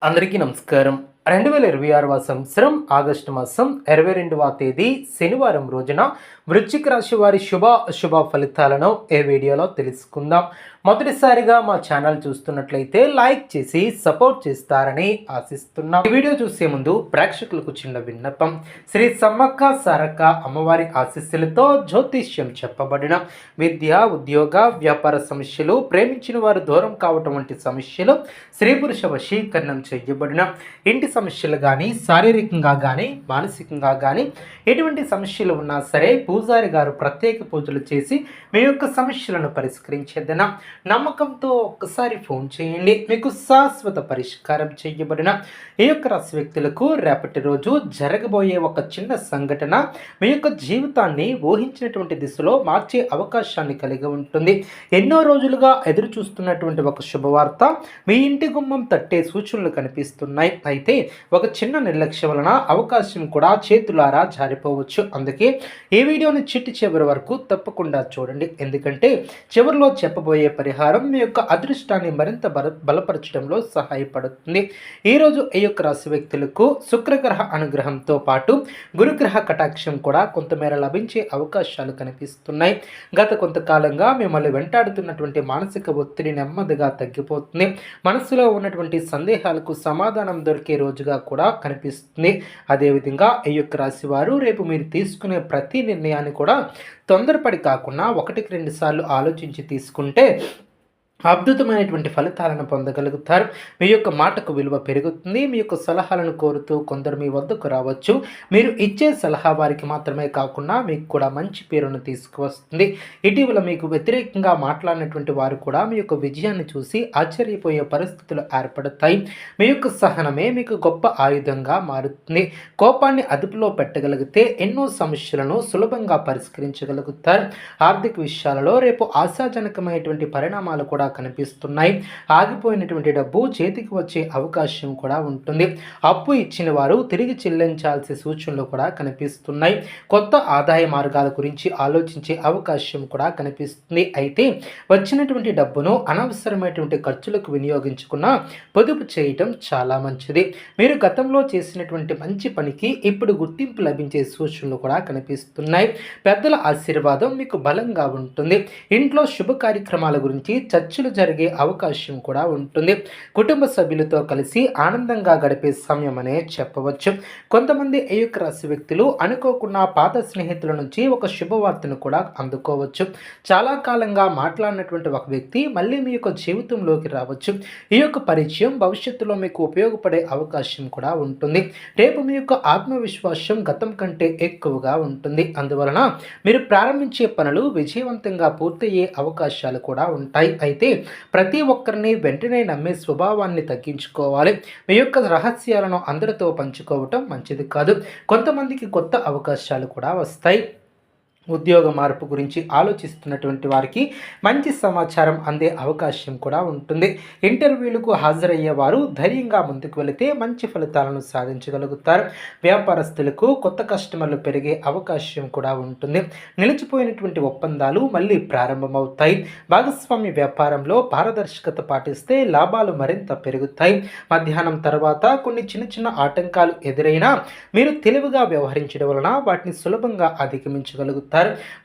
అందరికీ నమస్కారం. 2026వ సంవత్సరం ఆగస్టు మాసం 22వ తేదీ శనివారం రోజున వృశ్చిక రాశి వారి అశుభ ఫలితాలను ఈ వీడియోలో తెలుసుకుందాం. మొదటిసారిగా మా ఛానల్ చూస్తున్నట్లయితే లైక్ చేసి సపోర్ట్ చేస్తారని ఆశిస్తున్నాం. ఈ వీడియో చూసే ముందు ప్రేక్షకులకు చిన్న విన్నపం. శ్రీ సమ్మక్క సారక్క అమ్మవారి ఆశీస్సులతో జ్యోతిష్యం చెప్పబడిన విద్య, ఉద్యోగ, వ్యాపార సమస్యలు, ప్రేమించిన వారు దూరం కావటం వంటి సమస్యలు, స్త్రీ పురుష వశీకరణం చేయబడిన ఇంటి సమస్యలు కానీ, శారీరకంగా కానీ, మానసికంగా కానీ ఎటువంటి సమస్యలు ఉన్నా సరే పూజారి గారు ప్రత్యేక పూజలు చేసి మీ యొక్క సమస్యలను పరిష్కరించేదన నమ్మకంతో ఒక్కసారి ఫోన్ చేయండి. మీకు శాశ్వత పరిష్కారం చేయబడిన ఈ యొక్క రాశి వ్యక్తులకు రేపటి రోజు జరగబోయే ఒక చిన్న సంఘటన మీ యొక్క జీవితాన్ని ఊహించినటువంటి దిశలో మార్చే అవకాశాన్ని కలిగి ఉంటుంది. ఎన్నో రోజులుగా ఎదురు చూస్తున్నటువంటి ఒక శుభవార్త మీ ఇంటి గుమ్మం తట్టే సూచనలు కనిపిస్తున్నాయి. అయితే ఒక చిన్న నిర్లక్ష్యం వలన అవకాశం కూడా చేతులారా జారిపోవచ్చు. అందుకే ఈ వీడియోని చిట్టి చివరి వరకు తప్పకుండా చూడండి. ఎందుకంటే చివరిలో చెప్పబోయే పరిహారం మీ యొక్క అదృష్టాన్ని మరింత బలపరచడంలో సహాయపడుతుంది. ఈరోజు ఈ యొక్క రాశి వ్యక్తులకు శుక్రగ్రహ అనుగ్రహంతో పాటు గురుగ్రహ కటాక్షం కూడా కొంతమేర లభించే అవకాశాలు కనిపిస్తున్నాయి. గత కొంతకాలంగా మిమ్మల్ని వెంటాడుతున్నటువంటి మానసిక ఒత్తిడి నెమ్మదిగా తగ్గిపోతుంది. మనసులో ఉన్నటువంటి సందేహాలకు సమాధానం దొరికే రోజుగా కూడా కనిపిస్తుంది. అదేవిధంగా ఈ యొక్క రాశి వారు రేపు మీరు తీసుకునే ప్రతి నిర్ణయాన్ని కూడా తొందరపడి కాకుండా 1-2 సార్లు ఆలోచించి తీసుకుంటే అద్భుతమైనటువంటి ఫలితాలను పొందగలుగుతారు. మీ యొక్క మాటకు విలువ పెరుగుతుంది. మీ యొక్క సలహాలను కోరుతూ కొందరు మీ వద్దకు రావచ్చు. మీరు ఇచ్చే సలహా వారికి మాత్రమే కాకుండా మీకు కూడా మంచి పేరును తీసుకువస్తుంది. ఇటీవల మీకు వ్యతిరేకంగా మాట్లాడినటువంటి వారు కూడా మీ యొక్క విజయాన్ని చూసి ఆశ్చర్యపోయే పరిస్థితులు ఏర్పడతాయి. మీ యొక్క సహనమే మీకు గొప్ప ఆయుధంగా మారుతుంది. కోపాన్ని అదుపులో పెట్టగలిగితే ఎన్నో సమస్యలను సులభంగా పరిష్కరించగలుగుతారు. ఆర్థిక విషయాలలో రేపు ఆశాజనకమైనటువంటి పరిణామాలు కూడా కనిపిస్తున్నాయి. ఆగిపోయినటువంటి డబ్బు చేతికి వచ్చే అవకాశం కూడా ఉంటుంది. అప్పు ఇచ్చిన వారు తిరిగి చెల్లించాల్సిన సూచనలు కూడా కనిపిస్తున్నాయి. కొత్త ఆదాయ మార్గాల గురించి ఆలోచించే అవకాశం కూడా కనిపిస్తుంది. అయితే వచ్చినటువంటి డబ్బును అనవసరమైనటువంటి ఖర్చులకు వినియోగించుకున్న పొదుపు చేయటం చాలా మంచిది. మీరు గతంలో చేసినటువంటి మంచి పనికి ఇప్పుడు గుర్తింపు లభించే సూచనలు కూడా కనిపిస్తున్నాయి. పెద్దల ఆశీర్వాదం మీకు బలంగా ఉంటుంది. ఇంట్లో శుభ కార్యక్రమాల గురించి చర్చలు జరిగే అవకాశం కూడా ఉంటుంది. కుటుంబ సభ్యులతో కలిసి ఆనందంగా గడిపే సమయం అనే చెప్పవచ్చు. కొంతమంది ఈ యొక్క రాశి వ్యక్తులు అనుకోకుండా పాత స్నేహితుల నుంచి ఒక శుభవార్తను కూడా అందుకోవచ్చు. చాలా కాలంగా మాట్లాడినటువంటి ఒక వ్యక్తి మళ్ళీ మీ యొక్క జీవితంలోకి రావచ్చు. ఈ యొక్క పరిచయం భవిష్యత్తులో మీకు ఉపయోగపడే అవకాశం కూడా ఉంటుంది. రేపు మీ యొక్క ఆత్మవిశ్వాసం గతం కంటే ఎక్కువగా ఉంటుంది. అందువలన మీరు ప్రారంభించే పనులు విజయవంతంగా పూర్తయ్యే అవకాశాలు కూడా ఉంటాయి. అయితే ప్రతి ఒక్కరిని వెంటనే నమ్మే స్వభావాన్ని తగ్గించుకోవాలి. మీ యొక్క రహస్యాలను అందరితో పంచుకోవటం మంచిది కాదు. కొంతమందికి కొత్త అవకాశాలు కూడా వస్తాయి. ఉద్యోగ మార్పు గురించి ఆలోచిస్తున్నటువంటి వారికి మంచి సమాచారం అందే అవకాశం కూడా ఉంటుంది. ఇంటర్వ్యూలకు హాజరయ్యే వారు ధైర్యంగా ముందుకు వెళితే మంచి ఫలితాలను సాధించగలుగుతారు. వ్యాపారస్తులకు కొత్త కస్టమర్లు పెరిగే అవకాశం కూడా ఉంటుంది. నిలిచిపోయినటువంటి ఒప్పందాలు మళ్ళీ ప్రారంభమవుతాయి. భాగస్వామ్య వ్యాపారంలో పారదర్శకత పాటిస్తే లాభాలు మరింత పెరుగుతాయి. మధ్యాహ్నం తర్వాత కొన్ని చిన్న ఆటంకాలు ఎదురైనా మీరు తెలివిగా వ్యవహరించడం వలన వాటిని సులభంగా అధిగమించగలుగుతారు.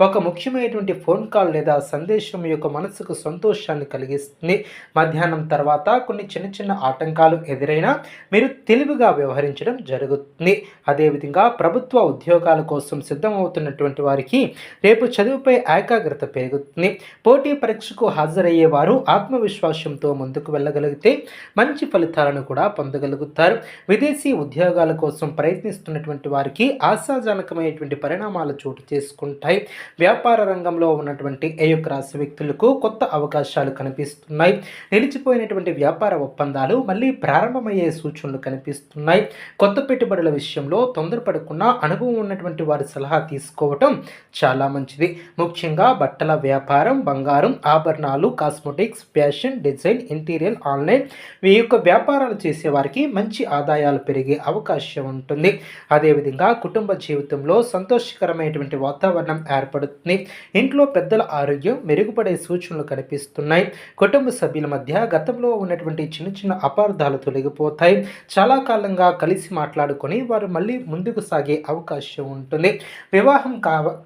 ఒక ముఖ్యమైనటువంటి ఫోన్ కాల్ లేదా సందేశం యొక్క మనసుకు సంతోషాన్ని కలిగిస్తుంది. మధ్యాహ్నం తర్వాత కొన్ని చిన్న ఆటంకాలు ఎదురైనా మీరు తెలివిగా వ్యవహరించడం జరుగుతుంది. అదేవిధంగా ప్రభుత్వ ఉద్యోగాల కోసం సిద్ధమవుతున్నటువంటి వారికి రేపు చదువుపై ఏకాగ్రత పెరుగుతుంది. పోటీ పరీక్షకు హాజరయ్యే వారు ఆత్మవిశ్వాసంతో ముందుకు వెళ్ళగలిగితే మంచి ఫలితాలను కూడా పొందగలుగుతారు. విదేశీ ఉద్యోగాల కోసం ప్రయత్నిస్తున్నటువంటి వారికి ఆశాజనకమైనటువంటి పరిణామాలు చోటు చేసుకుంటారు. వ్యాపార రంగంలో ఉన్నటువంటి ఈ యొక్క రాశి వ్యక్తులకు కొత్త అవకాశాలు కనిపిస్తున్నాయి. నిలిచిపోయినటువంటి వ్యాపార ఒప్పందాలు మళ్ళీ ప్రారంభమయ్యే సూచనలు కనిపిస్తున్నాయి. కొత్త పెట్టుబడుల విషయంలో తొందరపడకుండా అనుభవం ఉన్నటువంటి వారి సలహా తీసుకోవటం చాలా మంచిది. ముఖ్యంగా బట్టల వ్యాపారం, బంగారం, ఆభరణాలు, cosmetics, fashion design, interior, online ఈ యొక్క వ్యాపారాలు చేసే వారికి మంచి ఆదాయాలు పెరిగే అవకాశం ఉంటుంది. అదేవిధంగా కుటుంబ జీవితంలో సంతోషకరమైనటువంటి వాతావరణం వాతావరణం ఏర్పడుతుంది. ఇంట్లో పెద్దల ఆరోగ్యం మెరుగుపడే సూచనలు కనిపిస్తున్నాయి. కుటుంబ సభ్యుల మధ్య గతంలో ఉన్నటువంటి చిన్న చిన్న అపార్థాలు తొలగిపోతాయి. చాలా కాలంగా కలిసి మాట్లాడుకొని వారు మళ్ళీ ముందుకు సాగే అవకాశం ఉంటుంది. వివాహం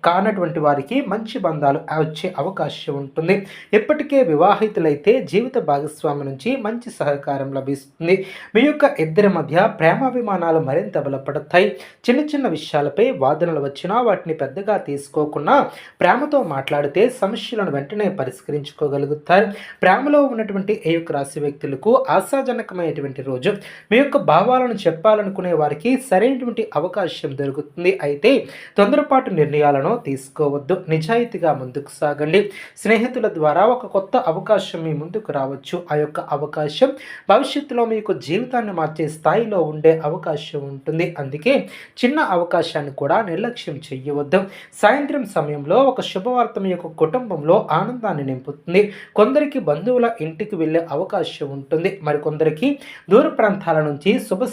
కానటువంటి వారికి మంచి బంధాలు వచ్చే అవకాశం ఉంటుంది. ఇప్పటికే వివాహితులైతే జీవిత భాగస్వామి నుంచి మంచి సహకారం లభిస్తుంది. మీ యొక్క ఇద్దరి మధ్య ప్రేమాభిమానాలు మరింత బలపడతాయి. చిన్న చిన్న విషయాలపై వాదనలు వచ్చినా వాటిని పెద్దగా తీసుకోకుండా ప్రేమతో మాట్లాడితే సమస్యలను వెంటనే పరిష్కరించుకోగలుగుతారు. ప్రేమలో ఉన్నటువంటి ఈ యొక్క రాశి వ్యక్తులకు ఆశాజనకమైనటువంటి రోజు. మీ యొక్క భావాలను చెప్పాలనుకునే వారికి సరైనటువంటి అవకాశం దొరుకుతుంది. అయితే తొందరపాటు నిర్ణయాలను తీసుకోవద్దు. నిజాయితీగా ముందుకు సాగండి. స్నేహితుల ద్వారా ఒక కొత్త అవకాశం మీ ముందుకు రావచ్చు. ఆ యొక్క అవకాశం భవిష్యత్తులో మీకు జీవితాన్ని మార్చే స్థాయిలో ఉండే అవకాశం ఉంటుంది. అందుకే చిన్న అవకాశాన్ని కూడా నిర్లక్ష్యం చెయ్యవద్దు. సాయంత్రం సమయంలో ఒక శుభవార్త మీ యొక్క కుటుంబంలో ఆనందాన్ని నింపుతుంది. కొందరికి బంధువుల ఇంటికి వెళ్ళే అవకాశం ఉంటుంది. మరికొందరికి దూర ప్రాంతాల నుంచి శుభ